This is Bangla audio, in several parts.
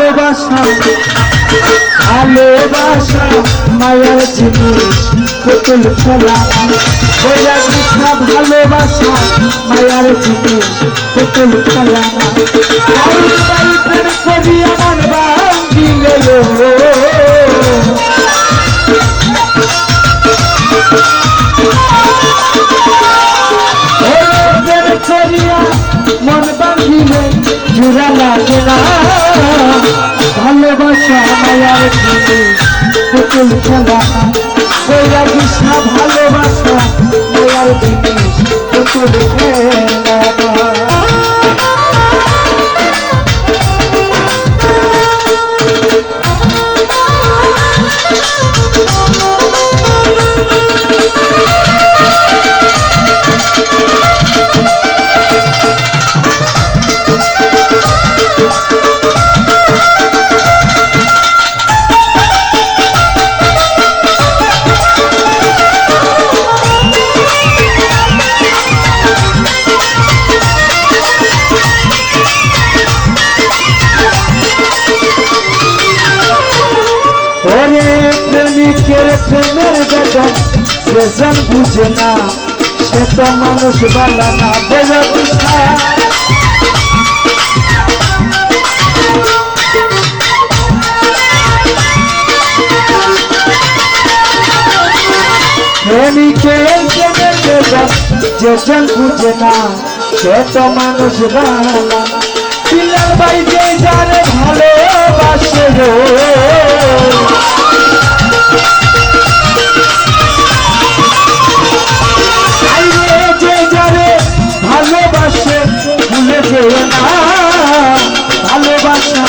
ভালোবাসা ভালোবাসা মায়ার জিনিস পুতুল খেলা বইয়া কৃষ্ণা ভালোবাসা মায়ার জিনিস পুতুল খেলা করি আমার বাঙ্গি গেল করিয়া মন বাঙ্গিলে জোড়া লাগে না ভালোবাসা মায়ার জিনিস পুতুল খেলা বইয়া কৃষ্ণা ভালোবাসা মায়ার জিনিস পুতুল খেলা প্রেমের বেদন সেজন বুঝে না সে তো মানুষ বালা না বেলা বুঝা প্রেমিকের প্রেমের বেদন যেজন বুঝে না সে তো মানুষ বালা না পিলার বাইরে যারে ভালোবাসে গো ভালোবাসে ভুলে যেও না ভালোবাসা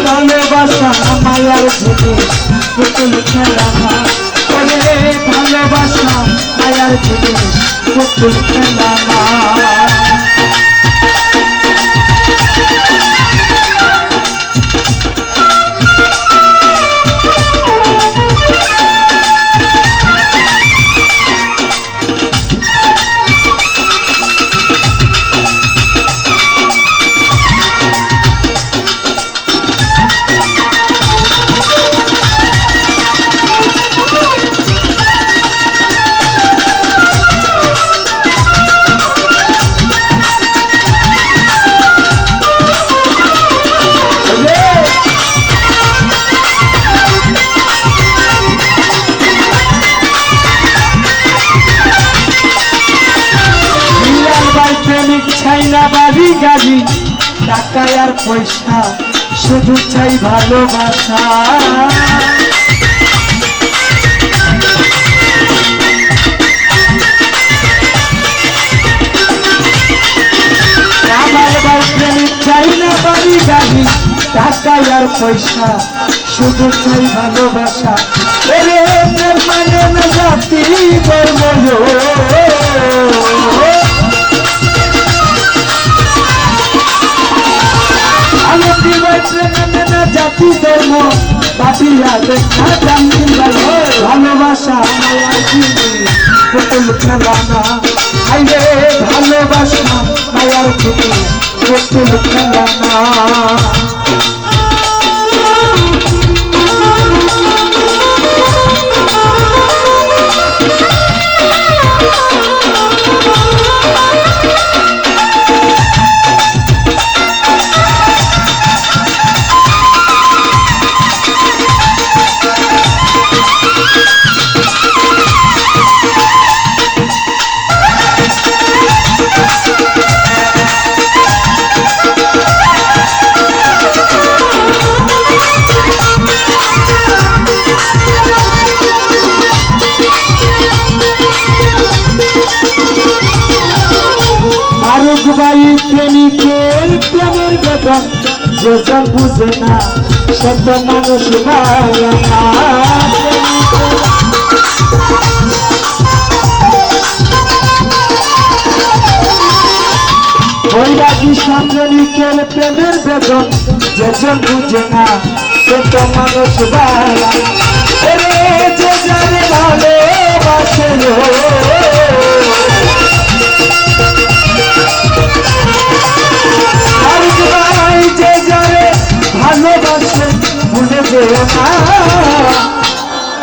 ভালোবাসা মায়ার জিনিস পুতুল খেলা ভালোবাসা মায়ার জিনিস পুতুল খেলা বাড়ি গাড়ি টাকা আর পয়সা শুধু চাই ভালোবাসা আমার প্রেমিক চাই না বাড়ি গাড়ি টাকা আর পয়সা শুধু চাই ভালোবাসা মানে না জাতি ধর্ম জাতি ধর্ম পাপিয়া দেখা জানি ভালোবাসা পুতুল খেলা না আইরে ভালোবাসা মায়ার জিনিস পুতুল খেলা না প্রেমিকের প্রেমের বেদন যেজন বুঝে না সে তো মানুষ বালা না বৈরাগী সামরিকের প্রেমের বেদন যেজন বুঝে না সে তো মানুষ বালা যে জানে ভালোবাসে যে যারে না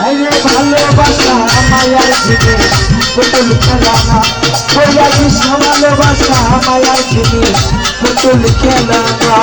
আরে ভালোবাসা মায়ার জিনিস পুতুল খেলা না বইয়া কৃষ্ণ ভালোবাসা মায়ার জিনিস পুতুল খেলা না